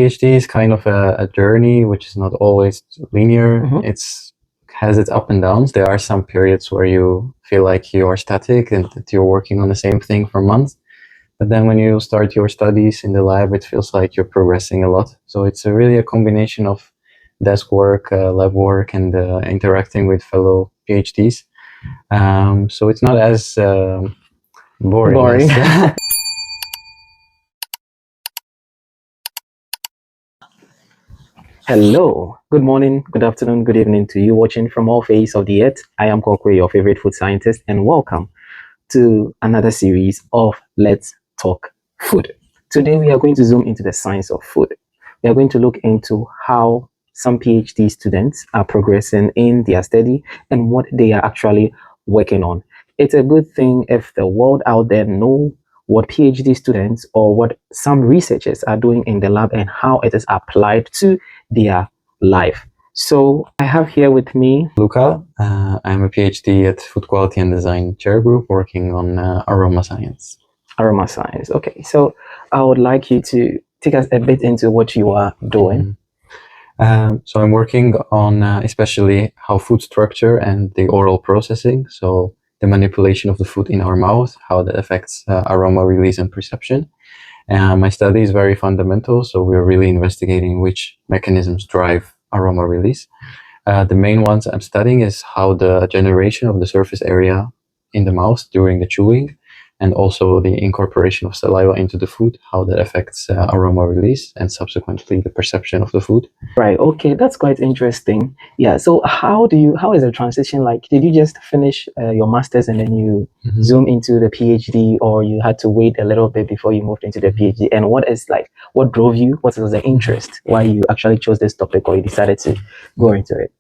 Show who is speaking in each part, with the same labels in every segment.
Speaker 1: PhD is kind of a journey which is not always linear. It's has its up and downs. There are some periods where you feel like you are static and that you're working on the same thing for months. But then when you start your studies in the lab, it feels like you're progressing a lot. So it's really a combination of desk work, lab work, and interacting with fellow PhDs. So it's not as boring. as-
Speaker 2: Hello, good morning, good afternoon, good evening to you watching from all faces of the earth. I am Kokwe, your favorite food scientist, and welcome to another series of Let's Talk Food. Today we are going to zoom into the science of food. We are going to look into how some PhD students are progressing in their study and what they are actually working on. It's a good thing if the world out there know what PhD students or what some researchers are doing in the lab and how it is applied to their life. So I have here with me
Speaker 1: Luca. I'm a PhD at Food Quality and Design Chair Group working on aroma science.
Speaker 2: Aroma science. Okay, so I would like you to take us a bit into what you are doing.
Speaker 1: So I'm working on especially how food structure and the oral processing, so the manipulation of the food in our mouth, how that affects aroma release and perception. My study is very fundamental, so we're really investigating which mechanisms drive aroma release. The main ones I'm studying is how the generation of the surface area in the mouth during the chewing, and also the incorporation of saliva into the food, how that affects aroma release and subsequently the perception of the food.
Speaker 2: Right. Okay, that's quite interesting. Yeah. So how is the transition like? Did you just finish your master's and then you zoom into the PhD, or you had to wait a little bit before you moved into the PhD? And what drove you? What was the interest? Why you actually chose this topic, or you decided to go into it?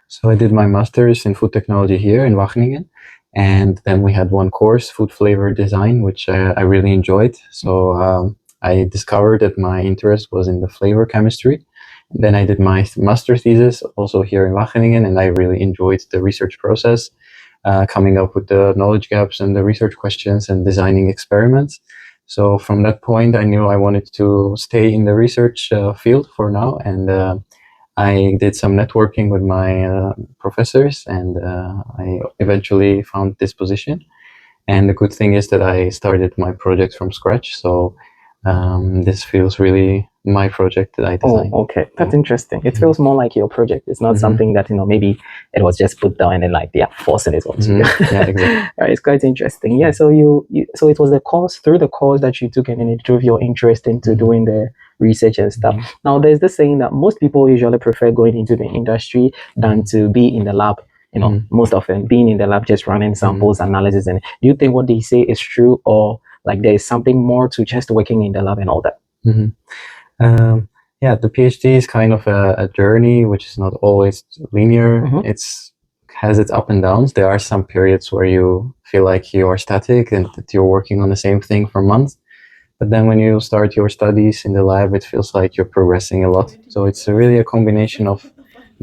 Speaker 1: So I did my master's in food technology here in Wageningen. And then we had one course, food flavor design, which I really enjoyed. So I discovered that my interest was in the flavor chemistry. And then I did my master thesis also here in Wageningen, and I really enjoyed the research process, coming up with the knowledge gaps and the research questions and designing experiments. So from that point, I knew I wanted to stay in the research field for now, and I did some networking with my professors, and I eventually found this position. And the good thing is that I started my project from scratch, so this feels really my project that I designed.
Speaker 2: Oh, okay, that's interesting. It feels more like your project. It's not something that maybe it was just put down and then like they are forcing it onto you.
Speaker 1: Yeah, exactly.
Speaker 2: Right, it's quite interesting. Yeah, so so it was through the course that you took, and then it drove your interest into doing the research and stuff. Now, there's this saying that most people usually prefer going into the industry than to be in the lab. Most often being in the lab, just running samples, analysis. And do you think what they say is true, or like there is something more to just working in the lab and all that?
Speaker 1: Yeah, the PhD is kind of a journey which is not always linear. It's has its up and downs. There are some periods where you feel like you are static and that you're working on the same thing for months. But then when you start your studies in the lab, it feels like you're progressing a lot. So it's really a combination of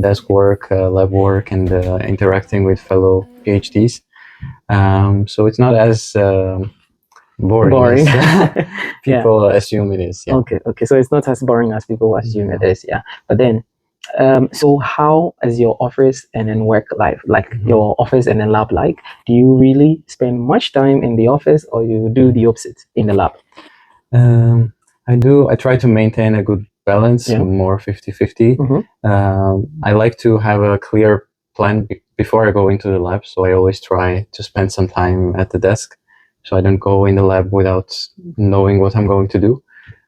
Speaker 1: desk work, lab work, and interacting with fellow PhDs. So it's not as boring. As people assume it is. Yeah.
Speaker 2: Okay. So it's not as boring as people assume it is. Yeah. But then, so how is your office and then work life, like your office and then lab like? Do you really spend much time in the office, or you do the opposite in the lab?
Speaker 1: I do. I try to maintain a good balance, more 50-50. I like to have a clear plan before I go into the lab. So I always try to spend some time at the desk, so I don't go in the lab without knowing what I'm going to do.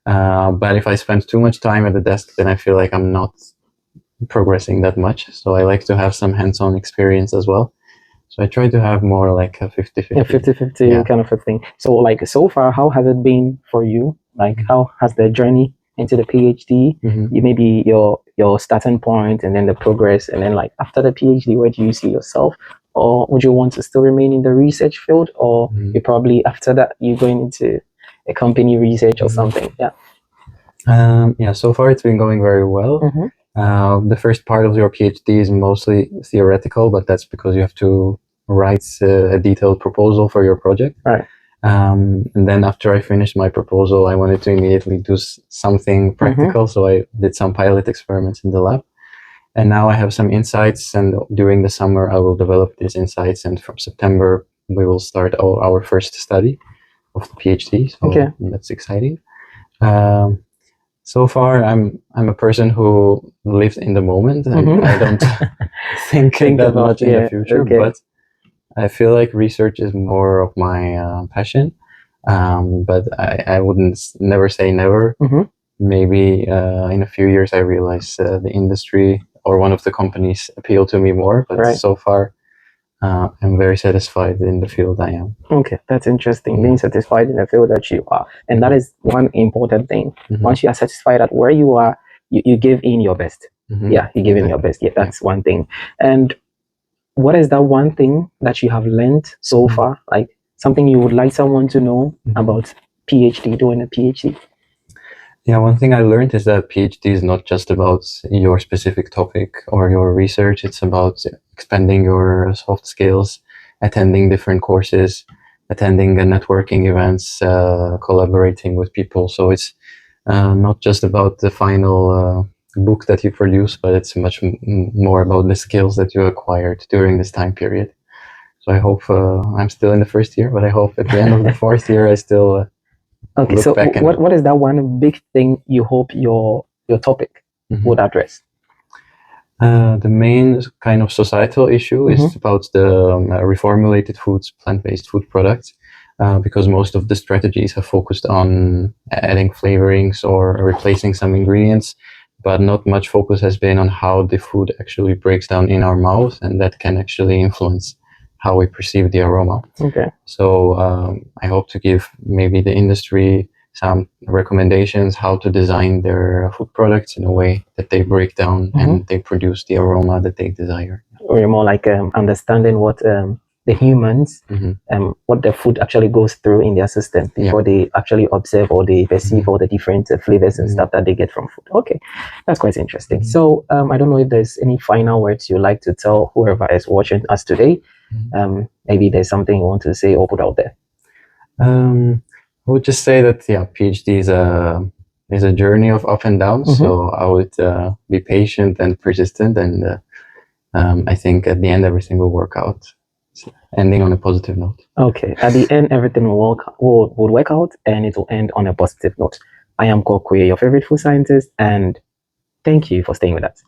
Speaker 1: But if I spend too much time at the desk, then I feel like I'm not progressing that much. So I like to have some hands-on experience as well. So I try to have more like a 50-50.
Speaker 2: Yeah, 50-50 kind of a thing. So like so far, how has it been for you? Like how has the journey into the PhD, you maybe your starting point and then the progress, and then like after the PhD, where do you see yourself? Or would you want to still remain in the research field, or you probably after that you're going into a company research or something?
Speaker 1: Yeah, so far it's been going very well. The first part of your PhD is mostly theoretical, but that's because you have to write a detailed proposal for your project.
Speaker 2: Right.
Speaker 1: And then after I finished my proposal, I wanted to immediately do something practical. So I did some pilot experiments in the lab. And now I have some insights, and during the summer I will develop these insights, and from September we will start our first study of the PhD. So that's exciting. So far, I'm a person who lives in the moment, and I don't think that much in the future. But I feel like research is more of my passion. But I wouldn't never say never. Maybe in a few years I realize the industry or one of the companies appeal to me more. But so far, I'm very satisfied in the field I am.
Speaker 2: Okay, that's interesting. Being satisfied in the field that you are, and that is one important thing. Once you are satisfied at where you are, you give in your best. Yeah, you give in your best. Yeah, that's one thing. And what is that one thing that you have learned so far? Like something you would like someone to know about PhD, doing a PhD?
Speaker 1: Yeah, one thing I learned is that PhD is not just about your specific topic or your research. It's about expanding your soft skills, attending different courses, attending networking events, collaborating with people. So it's not just about the final book that you produce, but it's much more about the skills that you acquired during this time period. So I hope I'm still in the first year, but I hope at the end of the fourth year I still
Speaker 2: okay. So what is that one big thing you hope your topic would address?
Speaker 1: The main kind of societal issue is about the reformulated foods, plant-based food products, because most of the strategies have focused on adding flavorings or replacing some ingredients, but not much focus has been on how the food actually breaks down in our mouth, and that can actually influence how we perceive the aroma.
Speaker 2: Okay.
Speaker 1: So I hope to give maybe the industry some recommendations how to design their food products in a way that they break down and they produce the aroma that they desire.
Speaker 2: Or more like understanding what the humans, what the food actually goes through in their system before they actually observe or they perceive all the different flavors and stuff that they get from food. Okay, that's quite interesting. So I don't know if there's any final words you'd like to tell whoever is watching us today. Maybe there's something you want to say or put out there.
Speaker 1: I would just say that PhD is a journey of up and downs. So I would be patient and persistent, and I think at the end everything will work out. Ending on a positive note.
Speaker 2: Okay, at the end everything will work out, and it will end on a positive note. I am Kokwe, your favorite food scientist, and thank you for staying with us.